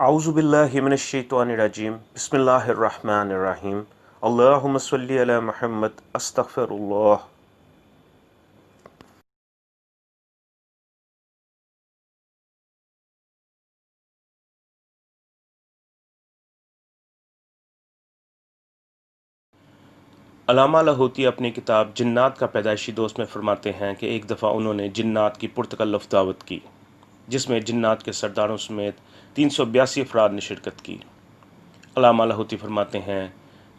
اعوذ باللہ من الشیطان الرجیم بسم اللہ الرحمن الرحیم اللہم صلی علی محمد استغفر اللہ۔ علامہ لاہوتی اپنی کتاب جنات کا پیدائشی دوست میں فرماتے ہیں کہ ایک دفعہ انہوں نے جنات کی پرتکلف دعوت کی، جس میں جنات کے سرداروں سمیت 382 افراد نے شرکت کی۔ علامہ لاہوتی فرماتے ہیں،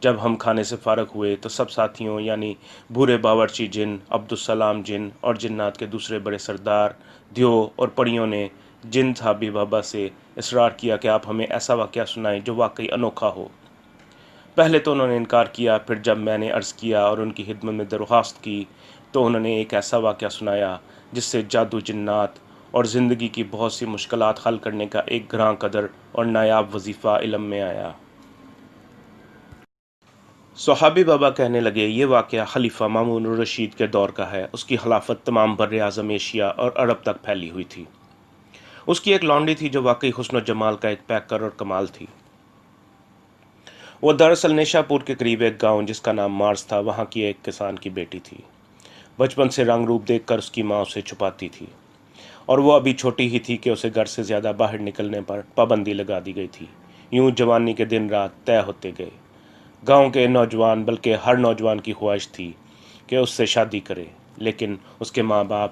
جب ہم کھانے سے فارغ ہوئے تو سب ساتھیوں یعنی بھورے باورچی جن، عبدالسلام جن اور جنات کے دوسرے بڑے سردار دیو اور پڑیوں نے جن صحابی بابا سے اصرار کیا کہ آپ ہمیں ایسا واقعہ سنائیں جو واقعی انوکھا ہو۔ پہلے تو انہوں نے انکار کیا، پھر جب میں نے عرض کیا اور ان کی خدمت میں درخواست کی تو انہوں نے ایک ایسا واقعہ سنایا جس سے جادو، جنات اور زندگی کی بہت سی مشکلات حل کرنے کا ایک گراں قدر اور نایاب وظیفہ علم میں آیا۔ صحابی بابا کہنے لگے، یہ واقعہ خلیفہ مامون الرشید کے دور کا ہے۔ اس کی خلافت تمام بر اعظم ایشیا اور عرب تک پھیلی ہوئی تھی۔ اس کی ایک لونڈی تھی جو واقعی حسن و جمال کا ایک پیکر اور کمال تھی۔ وہ دراصل نیشا پور کے قریب ایک گاؤں جس کا نام مارس تھا، وہاں کی ایک کسان کی بیٹی تھی۔ بچپن سے رنگ روپ دیکھ کر اس کی ماں اسے چھپاتی تھی، اور وہ ابھی چھوٹی ہی تھی کہ اسے گھر سے زیادہ باہر نکلنے پر پابندی لگا دی گئی تھی۔ یوں جوانی کے دن رات طے ہوتے گئے۔ گاؤں کے نوجوان، بلکہ ہر نوجوان کی خواہش تھی کہ اس سے شادی کرے، لیکن اس کے ماں باپ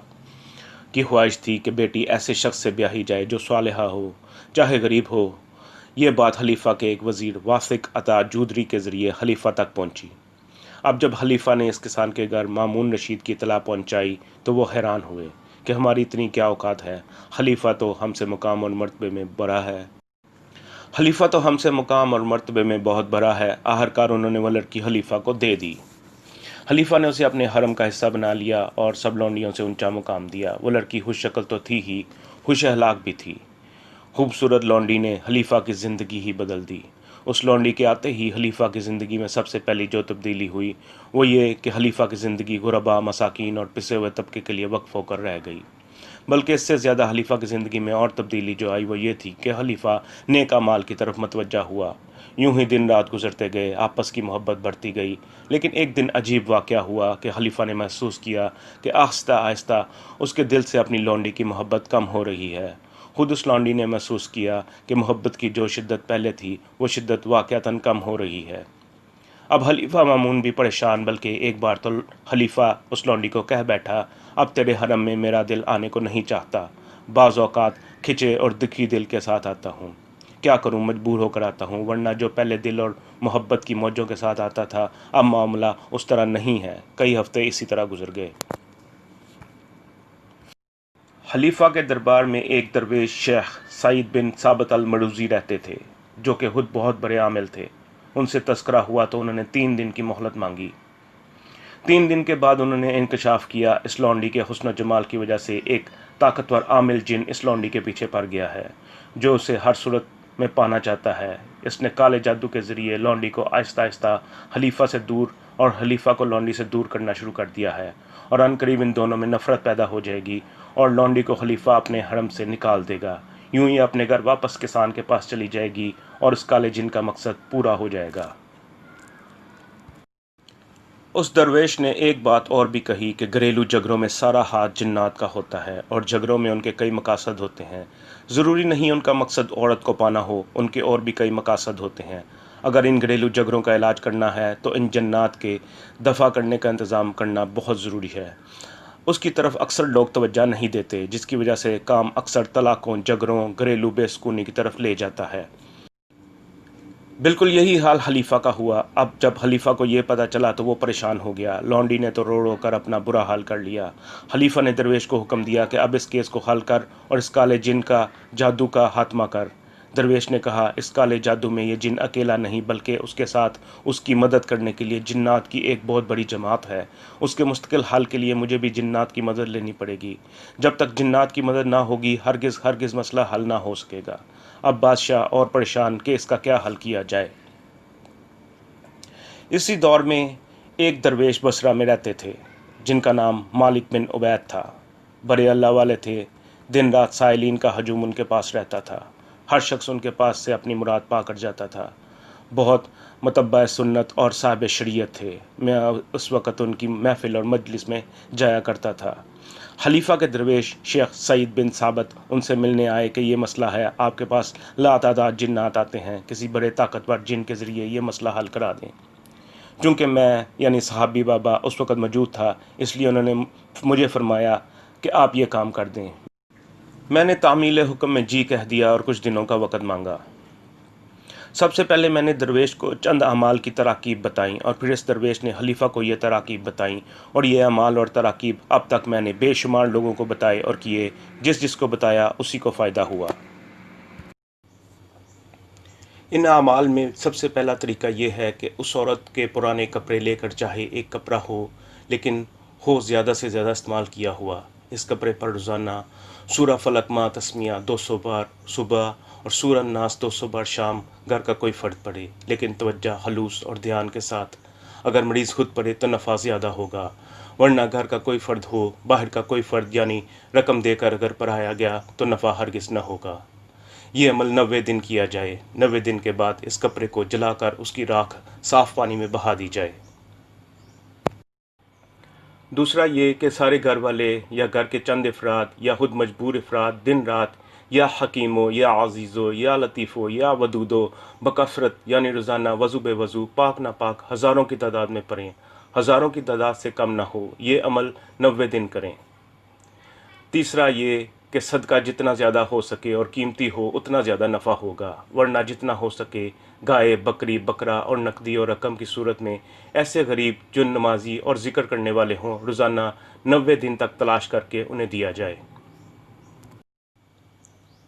کی خواہش تھی کہ بیٹی ایسے شخص سے بیاہی جائے جو صالحہ ہو، چاہے غریب ہو۔ یہ بات خلیفہ کے ایک وزیر واسق عطا جودری کے ذریعے خلیفہ تک پہنچی۔ اب جب خلیفہ نے اس کسان کے گھر مامون رشید کی اطلاع پہنچائی تو وہ حیران ہوئے کہ ہماری اتنی کیا اوقات ہے، خلیفہ تو ہم سے مقام اور مرتبے میں بڑا ہے۔ خلیفہ تو ہم سے مقام اور مرتبے میں بہت بڑا ہے۔ آخرکار انہوں نے وہ لڑکی خلیفہ کو دے دی۔ خلیفہ نے اسے اپنے حرم کا حصہ بنا لیا اور سب لونڈیوں سے اونچا مقام دیا۔ وہ لڑکی خوش شکل تو تھی ہی، خوش اخلاق بھی تھی۔ خوبصورت لونڈی نے خلیفہ کی زندگی ہی بدل دی۔ اس لونڈی کے آتے ہی خلیفہ کی زندگی میں سب سے پہلی جو تبدیلی ہوئی وہ یہ کہ خلیفہ کی زندگی غربا، مساکین اور پسے ہوئے طبقے کے لیے وقف ہو کر رہ گئی۔ بلکہ اس سے زیادہ خلیفہ کی زندگی میں اور تبدیلی جو آئی وہ یہ تھی کہ خلیفہ نیک اعمال کی طرف متوجہ ہوا۔ یوں ہی دن رات گزرتے گئے، آپس کی محبت بڑھتی گئی۔ لیکن ایک دن عجیب واقعہ ہوا کہ خلیفہ نے محسوس کیا کہ آہستہ آہستہ اس کے دل سے اپنی لونڈی کی محبت کم ہو رہی ہے۔ خود اس لونڈی نے محسوس کیا کہ محبت کی جو شدت پہلے تھی وہ شدت واقعتاً کم ہو رہی ہے۔ اب خلیفہ مامون بھی پریشان، بلکہ ایک بار تو خلیفہ اس لونڈی کو کہہ بیٹھا، اب تیرے حرم میں میرا دل آنے کو نہیں چاہتا۔ بعض اوقات کھچے اور دکھی دل کے ساتھ آتا ہوں، کیا کروں، مجبور ہو کر آتا ہوں، ورنہ جو پہلے دل اور محبت کی موجوں کے ساتھ آتا تھا اب معاملہ اس طرح نہیں ہے۔ کئی ہفتے اسی طرح گزر گئے۔ خلیفہ کے دربار میں ایک درویش شیخ سعید بن ثابت المروزی رہتے تھے، جو کہ خود بہت بڑے عامل تھے۔ ان سے تذکرہ ہوا تو انہوں نے 3 دن کی مہلت مانگی۔ 3 دن کے بعد انہوں نے انکشاف کیا، اس لونڈی کے حسن و جمال کی وجہ سے ایک طاقتور عامل جن اس لونڈی کے پیچھے پڑ گیا ہے، جو اسے ہر صورت میں پانا چاہتا ہے۔ اس نے کالے جادو کے ذریعے لونڈی کو آہستہ آہستہ خلیفہ سے دور اور خلیفہ کو لونڈی سے دور کرنا شروع کر دیا ہے، اور عنقریب ان دونوں میں نفرت پیدا ہو جائے گی اور لونڈی کو خلیفہ اپنے حرم سے نکال دے گا۔ یوں ہی اپنے گھر واپس کسان کے پاس چلی جائے گی اور اس کالے جن کا مقصد پورا ہو جائے گا۔ اس درویش نے ایک بات اور بھی کہی کہ گھریلو جھگڑوں میں سارا ہاتھ جنات کا ہوتا ہے، اور جھگڑوں میں ان کے کئی مقاصد ہوتے ہیں۔ ضروری نہیں ان کا مقصد عورت کو پانا ہو، ان کے اور بھی کئی مقاصد ہوتے ہیں۔ اگر ان گھریلو جھگڑوں کا علاج کرنا ہے تو ان جنات کے دفع کرنے کا انتظام کرنا بہت ضروری ہے۔ اس کی طرف اکثر لوگ توجہ نہیں دیتے، جس کی وجہ سے کام اکثر طلاقوں، جھگڑوں، گھریلو بے سکونی کی طرف لے جاتا ہے۔ بالکل یہی حال خلیفہ کا ہوا۔ اب جب خلیفہ کو یہ پتہ چلا تو وہ پریشان ہو گیا۔ لونڈی نے تو رو رو کر اپنا برا حال کر لیا۔ خلیفہ نے درویش کو حکم دیا کہ اب اس کیس کو حل کر اور اس کالے جن کا جادو کا خاتمہ کر۔ درویش نے کہا، اس کالے جادو میں یہ جن اکیلا نہیں بلکہ اس کے ساتھ اس کی مدد کرنے کے لیے جنات کی ایک بہت بڑی جماعت ہے۔ اس کے مستقل حل کے لیے مجھے بھی جنات کی مدد لینی پڑے گی۔ جب تک جنات کی مدد نہ ہوگی ہرگز مسئلہ حل نہ ہو سکے گا۔ اب بادشاہ اور پریشان کہ اس کا کیا حل کیا جائے۔ اسی دور میں ایک درویش بصرہ میں رہتے تھے جن کا نام مالک بن عبید تھا۔ بڑے اللہ والے تھے، دن رات سائلین کا ہجوم ان کے پاس رہتا تھا۔ ہر شخص ان کے پاس سے اپنی مراد پا کر جاتا تھا۔ بہت متبع سنت اور صاحب شریعت تھے۔ میں اس وقت ان کی محفل اور مجلس میں جایا کرتا تھا۔ خلیفہ کے درویش شیخ سعید بن ثابت ان سے ملنے آئے کہ یہ مسئلہ ہے، آپ کے پاس لاتعداد جنات آتے ہیں، کسی بڑے طاقتور جن کے ذریعے یہ مسئلہ حل کرا دیں۔ چونکہ میں یعنی صحابی بابا اس وقت موجود تھا، اس لیے انہوں نے مجھے فرمایا کہ آپ یہ کام کر دیں۔ میں نے تعمیل حکم میں جی کہہ دیا اور کچھ دنوں کا وقت مانگا۔ سب سے پہلے میں نے درویش کو چند اعمال کی تراکیب بتائیں اور پھر اس درویش نے خلیفہ کو یہ تراکیب بتائیں، اور یہ اعمال اور تراکیب اب تک میں نے بے شمار لوگوں کو بتائے اور کیے، جس کو بتایا اسی کو فائدہ ہوا۔ ان اعمال میں سب سے پہلا طریقہ یہ ہے کہ اس عورت کے پرانے کپڑے لے کر، چاہے ایک کپڑا ہو لیکن ہو زیادہ سے زیادہ استعمال کیا ہوا، اس کپڑے پر روزانہ سورہ فلق مع تسمیہ 200 بار صبح اور سورہ الناس 200 بار شام گھر کا کوئی فرد پڑھے، لیکن توجہ، خلوص اور دھیان کے ساتھ۔ اگر مریض خود پڑھے تو نفع زیادہ ہوگا، ورنہ گھر کا کوئی فرد ہو، باہر کا کوئی فرد یعنی رقم دے کر اگر پڑھایا گیا تو نفع ہرگز نہ ہوگا۔ یہ عمل 90 دن کیا جائے۔ 90 دن کے بعد اس کپڑے کو جلا کر اس کی راکھ صاف پانی میں بہا دی جائے۔ دوسرا یہ کہ سارے گھر والے یا گھر کے چند افراد یا خود مجبور افراد دن رات یا حکیمو یا عزیزو یا لطیفو یا ودودو بکثرت یعنی روزانہ وضو بے وضو پاک ناپاک ہزاروں کی تعداد میں پڑھیں، ہزاروں کی تعداد سے کم نہ ہو۔ یہ عمل 90 دن کریں۔ تیسرا یہ کہ صدقہ جتنا زیادہ ہو سکے اور قیمتی ہو اتنا زیادہ نفع ہوگا، ورنہ جتنا ہو سکے گائے، بکری، بکرا اور نقدی اور رقم کی صورت میں ایسے غریب جو نمازی اور ذکر کرنے والے ہوں روزانہ 90 دن تک تلاش کر کے انہیں دیا جائے۔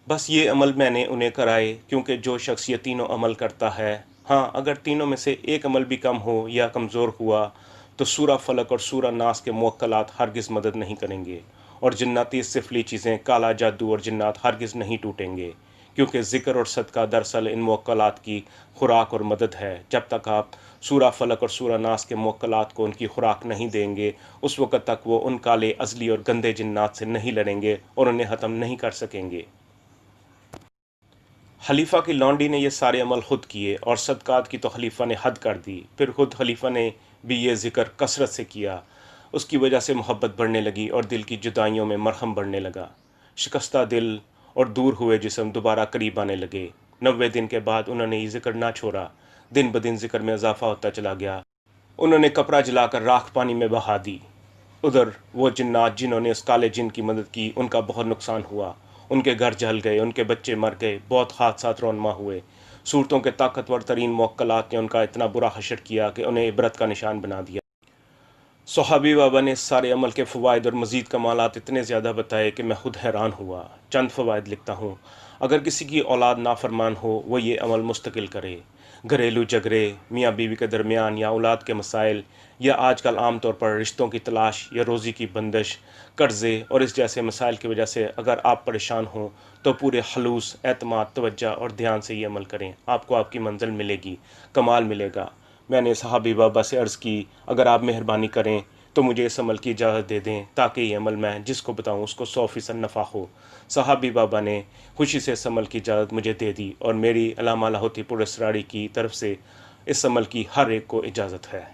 بس یہ عمل میں نے انہیں کرائے، کیونکہ جو شخص یہ تینوں عمل کرتا ہے، ہاں اگر تینوں میں سے ایک عمل بھی کم ہو یا کمزور ہوا تو سورہ فلق اور سورہ ناس کے موکلات ہرگز مدد نہیں کریں گے، اور جناتی سفلی چیزیں، کالا جادو اور جنات ہرگز نہیں ٹوٹیں گے، کیونکہ ذکر اور صدقہ دراصل ان موکلات کی خوراک اور مدد ہے۔ جب تک آپ سورہ فلق اور سورہ ناس کے موکلات کو ان کی خوراک نہیں دیں گے، اس وقت تک وہ ان کالے، ازلی اور گندے جنات سے نہیں لڑیں گے اور انہیں ختم نہیں کر سکیں گے۔ خلیفہ کی لونڈی نے یہ سارے عمل خود کیے، اور صدقات کی تو خلیفہ نے حد کر دی۔ پھر خود خلیفہ نے بھی یہ ذکر کثرت سے کیا۔ اس کی وجہ سے محبت بڑھنے لگی اور دل کی جدائیوں میں مرہم بڑھنے لگا۔ شکستہ دل اور دور ہوئے جسم دوبارہ قریب آنے لگے۔ 90 دن کے بعد انہوں نے یہ ذکر نہ چھوڑا۔ دن بدن ذکر میں اضافہ ہوتا چلا گیا۔ انہوں نے کپڑا جلا کر راکھ پانی میں بہا دی۔ ادھر وہ جنات جنہوں نے اس کالے جن کی مدد کی، ان کا بہت نقصان ہوا۔ ان کے گھر جل گئے، ان کے بچے مر گئے، بہت حادثات رونما ہوئے۔ صورتوں کے طاقتور ترین موکلات نے ان کا اتنا برا حشر کیا کہ انہیں عبرت کا نشان بنا دیا۔ صحابی بابا نے اس سارے عمل کے فوائد اور مزید کمالات اتنے زیادہ بتائے کہ میں خود حیران ہوا۔ چند فوائد لکھتا ہوں۔ اگر کسی کی اولاد نافرمان ہو، وہ یہ عمل مستقل کرے۔ گھریلو جھگڑے، میاں بیوی کے درمیان یا اولاد کے مسائل، یا آج کل عام طور پر رشتوں کی تلاش یا روزی کی بندش، قرضے اور اس جیسے مسائل کی وجہ سے اگر آپ پریشان ہوں تو پورے خلوص، اعتماد، توجہ اور دھیان سے یہ عمل کریں۔ آپ کو آپ کی منزل ملے گی، کمال ملے گا۔ میں نے صحابی بابا سے عرض کی، اگر آپ مہربانی کریں تو مجھے اس عمل کی اجازت دے دیں تاکہ یہ عمل میں جس کو بتاؤں اس کو 100% نفع ہو۔ صحابی بابا نے خوشی سے اس عمل کی اجازت مجھے دے دی، اور میری علامہ لاہوتی پور اسراری کی طرف سے اس عمل کی ہر ایک کو اجازت ہے۔